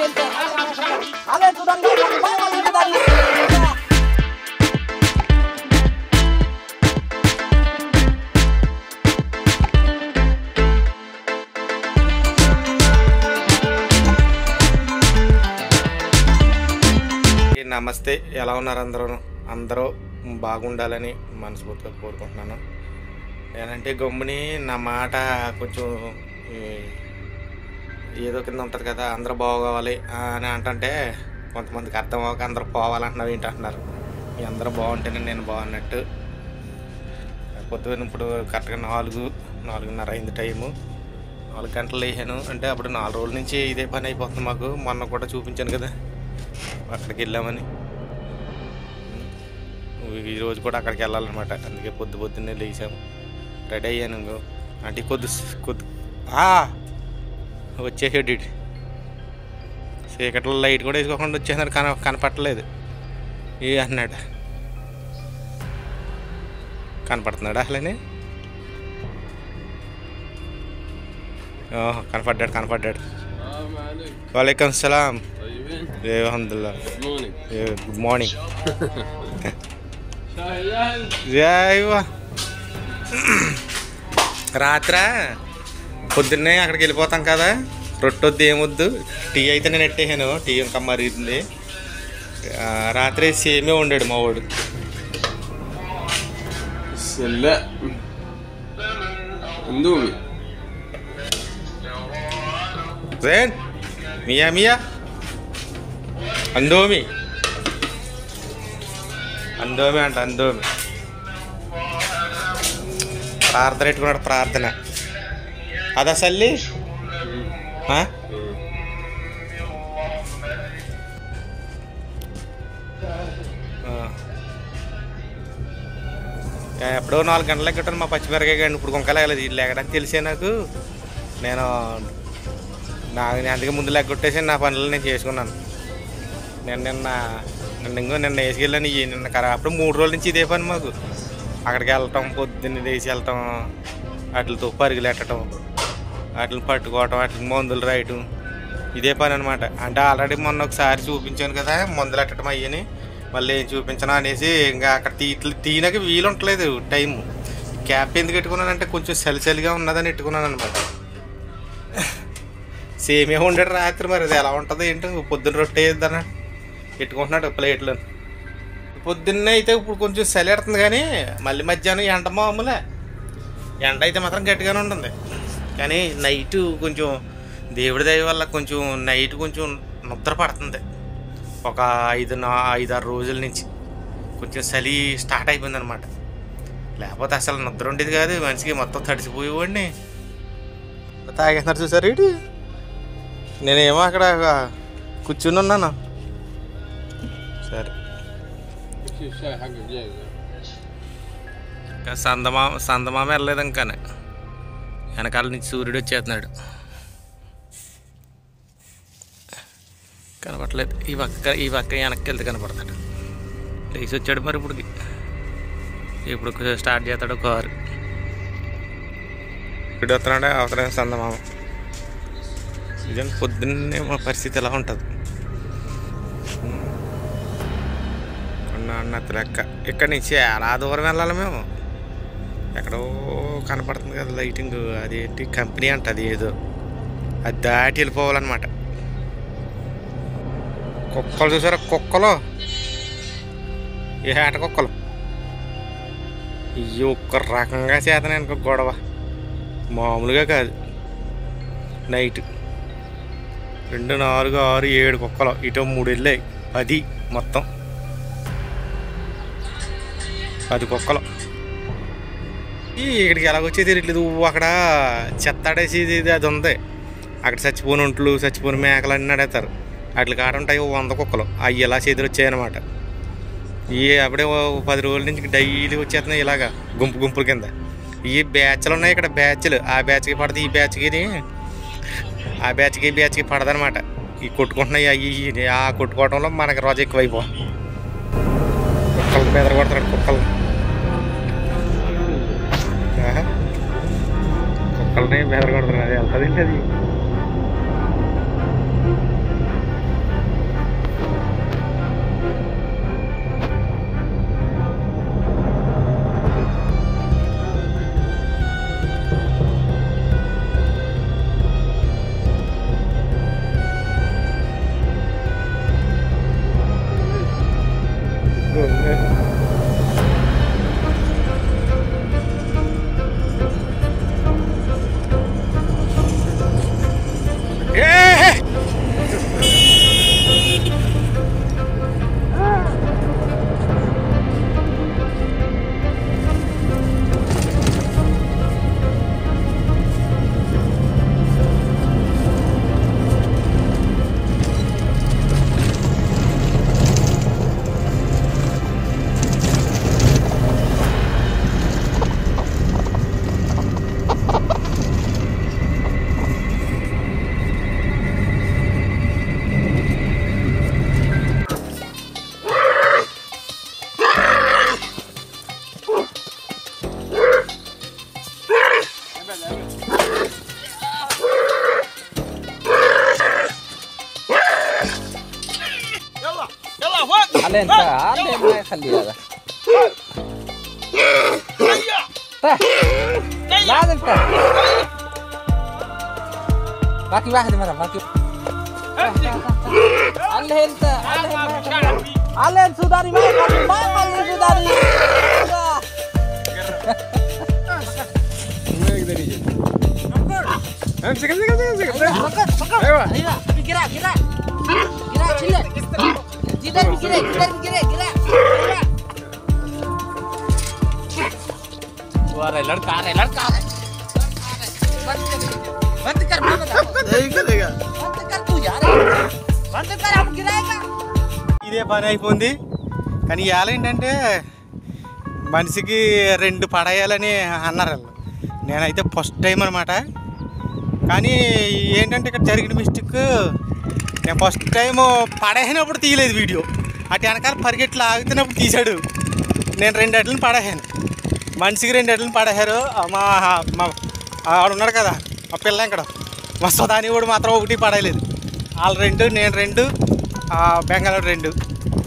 నమస్తే, ఎలా ఉన్నారు అందరూ బాగుండాలని మనస్ఫూర్తిగా కోరుకుంటున్నాను. నేనంటే గమ్ముని నా మాట కొంచెం ఏదో కింద ఉంటుంది కదా, అందరూ బాగోవాలి అని అంటుంటే కొంతమందికి అర్థం అవ్వక అందరూ పోవాలంటున్నావు ఏంటి అంటున్నారు. మీ అందరూ బాగుంటేనే నేను బాగున్నట్టు. పొద్దున్న ఇప్పుడు కరెక్ట్గా 4:30 అయింది టైము. 4 గంటలు వేసాను అంటే అప్పుడు 4 రోజుల నుంచి ఇదే పని అయిపోతుంది మాకు. మొన్న కూడా చూపించాను కదా అక్కడికి వెళ్ళామని. ఈరోజు కూడా అక్కడికి వెళ్ళాలన్నమాట. అందుకే పొద్దున్నే లేచాము, రెడీ అయ్యాను. అంటే కొద్ది వచ్చేసాడు. చీకట్లో లైట్ కూడా వేసుకోకుండా వచ్చేసాడు, కనపట్టలేదు. ఏ అన్నాడు, కనపడుతున్నాడు అసలేనే. కనపడ్డాడు. వాలేకం సలాం. అల్హమ్దుల్లా. Good morning. రాత్రా పొద్దున్నే అక్కడికి వెళ్ళిపోతాం కదా, రొట్టొద్దు ఏమొద్దు, టీ అయితే నేను ఎట్టేసాను. టీ ఇంకా మరిగింది. రాత్రి సేమే వండాడు మా వాడు. మియా అందోమి అంట. అందోమి ప్రార్థన పెట్టుకున్నాడు. ప్రార్థన అదా సల్లి. ఎప్పుడో 4 గంటలకు కట్టాను మా పచ్చిమిరకాయ కానీ ఇప్పుడు కొంకలేగలేదు. ఇది లేకడానికి తెలిసే నాకు. నేను అందుకే ముందు లెగ్గొట్టేసి నా పనులు నేను చేసుకున్నాను. నిన్న వేసుకెళ్ళాను. అప్పుడు 3 రోజుల నుంచి ఇదే పని మాకు. అక్కడికి వెళ్ళటం, పొద్దున్న వేసి వెళ్ళటం, వాటితో పరుగులు ఎట్టడం, వాటిని పట్టుకోవటం, వాటికి మందులు రాయటం, ఇదే పని అనమాట. అంటే ఆల్రెడీ మొన్న ఒకసారి చూపించాను కదా మందులు ఎట్టడం అయ్యని, మళ్ళీ ఏం చూపించను అనేసి ఇంకా అక్కడ తీయడానికి వీలు ఉండలేదు టైము. క్యాప్ ఎందుకు పెట్టుకున్నానంటే కొంచెం చలిగా ఉన్నదని పెట్టుకున్నాను అనమాట. సేమే ఉండడు రాత్రి. మరి అది ఎలా ఉంటుంది ఏంటో. పొద్దున్న రొట్టె వేద్దాన పెట్టుకుంటున్నాడు ప్లేట్లో. పొద్దున్నే అయితే ఇప్పుడు కొంచెం చలి ఎడుతుంది, కానీ మళ్ళీ మధ్యాహ్నం ఎండ మామూలే. ఎండ అయితే మాత్రం గట్టిగానే ఉంటుంది. కానీ నైట్ కొంచెం దేవుడి దయ వల్ల కొంచెం నైట్ కొంచెం నిద్ర పడుతుంది. ఒక 5-6 రోజుల నుంచి కొంచెం చలి స్టార్ట్ అయిపోయింది అనమాట. లేకపోతే అసలు నిద్ర ఉండేది కాదు మనిషికి. మొత్తం తడిసిపోయేవాడిని. తాగేస్తున్నారు చూసారు ఇటు. నేనేమో అక్కడ కూర్చుని ఉన్నాను. సరే, ఇంకా సందమామ వెళ్ళలేదు. ఇంకానే వెనకాల నుంచి సూర్యుడు వచ్చేస్తున్నాడు. కనపడలేదు. ఈ పక్క వెనక్కి వెళ్తే కనపడతాడు. లేచి వచ్చాడు. మరి ఇప్పుడు స్టార్ట్ చేస్తాడు కారు. ఇప్పుడు వస్తున్నాడే అవతల సందమామ. నిజంగా పొద్దున్నే మా పరిస్థితి ఎలా ఉంటుంది అన్నట్టు లెక్క. ఇక్కడి నుంచి అలా దూరం వెళ్ళాలి మేము. ఎక్కడో కనపడుతుంది కదా లైటింగ్, అదేంటి కంపెనీ అంట, అది ఏదో, అది దాటి వెళ్ళిపోవాలన్నమాట. కుక్కలు చూసారా, కుక్కలు, ఈ ఏట కుక్కలు. ఇవి ఒక్క రకంగా చేతనే అనుకో గొడవ, మామూలుగా కాదు. నైట్ 2, 4, 6, 7 కుక్కలు. ఇటో 3 వెళ్ళాయి. 10 మొత్తం 10 కుక్కలు. ఇక్కడికి ఎలాగొచ్చేది తెలియట్లేదు. అక్కడ చెత్తాడేసి అది ఉంది. అక్కడ చచ్చిపోయిన ఒంట్లు, చచ్చిపోయిన మేకలు అన్నీ నడేస్తారు. వాటి కాడ ఉంటాయి 100 కుక్కలు. అవి ఎలా చేతులు వచ్చాయన్నమాట. అప్పుడే 10 రోజుల నుంచి డైలీ వచ్చేస్తున్నాయి ఇలాగా గుంపుల కింద. ఈ బ్యాచ్లు ఉన్నాయి ఇక్కడ, బ్యాచ్లు. ఆ బ్యాచ్కి పడుతుంది, ఈ బ్యాచ్కి, ఆ బ్యాచ్కి పడదనమాట. ఈ కొట్టుకుంటున్నాయి. అవి ఆ కొట్టుకోవడంలో మనకి రోజు ఎక్కువైపో. కుక్కలకి బెదర కొడతాడు. కుక్కల్ని బెదర కొడతాడు. అది వెళ్తుంది. అది आले मैं खाली दादा बाकी वाحد مرة باقي على السوداني ما السوداني ما يقدر يجي امسك ايوه كده شيله جدار كده वाह लड़का आ रहा है बंद कर ఏం కదేగా बंद कर तू यार बंद कर हम गिराएगा ఇదే పని అయిపోయింది. కానీ ఇవాళ ఏంటంటే మనిషికి 2 పడేయాలని అన్నారు వాళ్ళు. నేనైతే ఫస్ట్ టైం అనమాట. కానీ ఏంటంటే ఇక్కడ జరిగిన మిస్టేక్, నేను ఫస్ట్ టైం పడేసినప్పుడు తీయలేదు వీడియో. అటు వెనకాల పరిగెట్లు ఆగుతున్నప్పుడు తీశాడు. నేను 2 అట్లను పడేసాను, మనిషికి 2 అట్లను పడేశారు. మా ఆడు ఉన్నాడు కదా మా పిల్ల, ఇక్కడ మా సుధాని కూడా మాత్రం 1 పడేయలేదు. వాళ్ళు 2, నేను 2, బెంగాళూరు 2,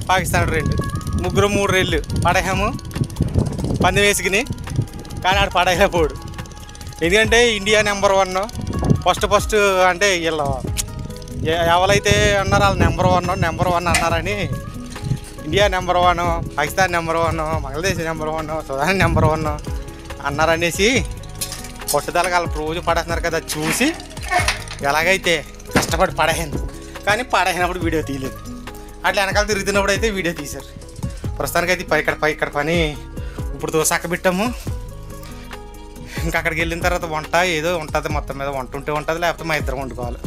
పాకిస్తాన్ 2, ముగ్గురు 3 రెళ్ళు పడేసాము పంది వేసుకుని. కానీ ఆడు పడేయలేకపోడు. ఎందుకంటే ఇండియా నెంబర్ 1 ఫస్ట్ అంటే వీళ్ళు ఎవరైతే అన్నారో వాళ్ళు నెంబర్ 1 అన్నారని India number 1, Pakistan number 1, Bangladesh number 1, Sudan number 1 అన్నారనేసి పట్టుదలగా వాళ్ళు రోజు పడేస్తున్నారు కదా చూసి ఎలాగైతే కష్టపడి పడేసాను. కానీ పడేసినప్పుడు వీడియో తీయలేదు. అట్లా వెనకాల తిరుగుతున్నప్పుడు అయితే వీడియో తీశారు. ప్రస్తుతానికైతే ఇక్కడ పని ఇప్పుడు దోసాక పెట్టాము. ఇంకా అక్కడికి వెళ్ళిన తర్వాత వంట ఏదో ఉంటుంది, మొత్తం మీద వంట ఉంటే ఉంటుంది, లేకపోతే మా ఇద్దరం వండుకోవాలి.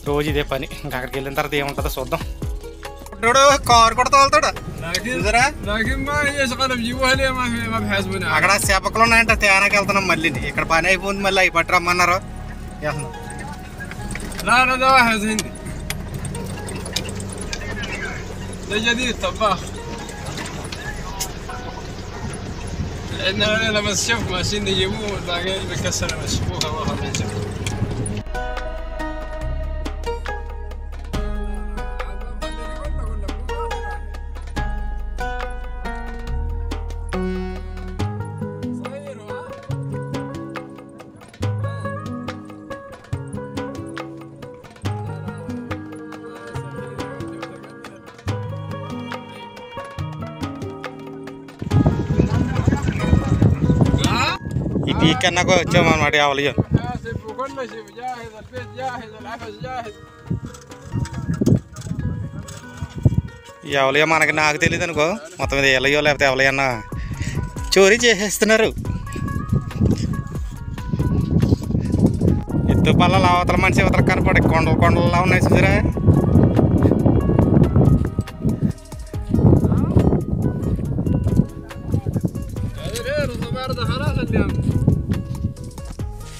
రోజు ఇదే పని. ఇంకా అక్కడికి వెళ్ళిన తర్వాత ఏముంటుందో చూద్దాం. ఇప్పుడు కారు కూడా తోలుతాడు అక్కడ చేపకలు ఉన్నాయంట, తేనాకి వెళ్తున్నాం. మళ్ళీ ఇక్కడ పని అయిపోయింది, మళ్ళీ అవి పట్టి రమ్మన్నారు. جديد طباخ لأن لما الشيف ماشيين يجيبوه تلاقيه بيكسر المشبوكة واخد من شيف ఈ పీక్ అన్నాక వచ్చామన్నమాట. కావాలి كل شيء جاهز، البيت جاهز، العفش جاهز. ఎవలయో నాకు తెలియదు అనుకో, మొత్తం మీద ఎలయో లేకపోతే ఎవలయన్నా చోరీ చేసేస్తున్నారు. ఎత్తు పళ్ళ అవతల మనిషి అవతల కనపడే కొండలా ఉన్నాయి చూసారా.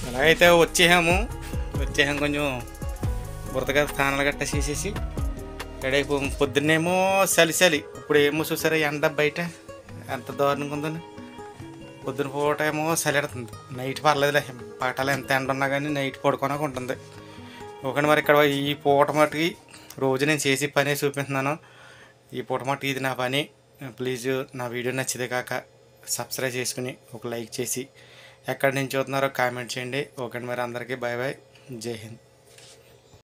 అలాగైతే వచ్చేసాము కొంచెం బురదగా స్నానాలు గట్ట చేసేసి రెడీ అయిపోయాము. పొద్దున్నేమో చలి, ఇప్పుడు ఏమో చూసారా ఎండ బయట ఎంత దారుణంగా ఉందని. పొద్దున పూట ఏమో చలిడుతుంది, నైట్ పర్లేదులే, పగటాలు ఎంత ఎండ ఉన్నా కానీ నైట్ పడుకోనక ఉంటుంది. ఒకటి మరి ఇక్కడ ఈ పూట మటుకి రోజు నేను చేసి పని చూపిస్తున్నాను. ఈ పూట మటుకు ఇది నా పని. ప్లీజ్ నా వీడియో నచ్చితే కాక సబ్స్క్రైబ్ చేసుకుని ఒక లైక్ చేసి ఎక్కడి నుంచి చూస్తున్నారో కామెంట్ చేయండి. ఓకే మరి అందరికీ బాయ్, జై హింద్.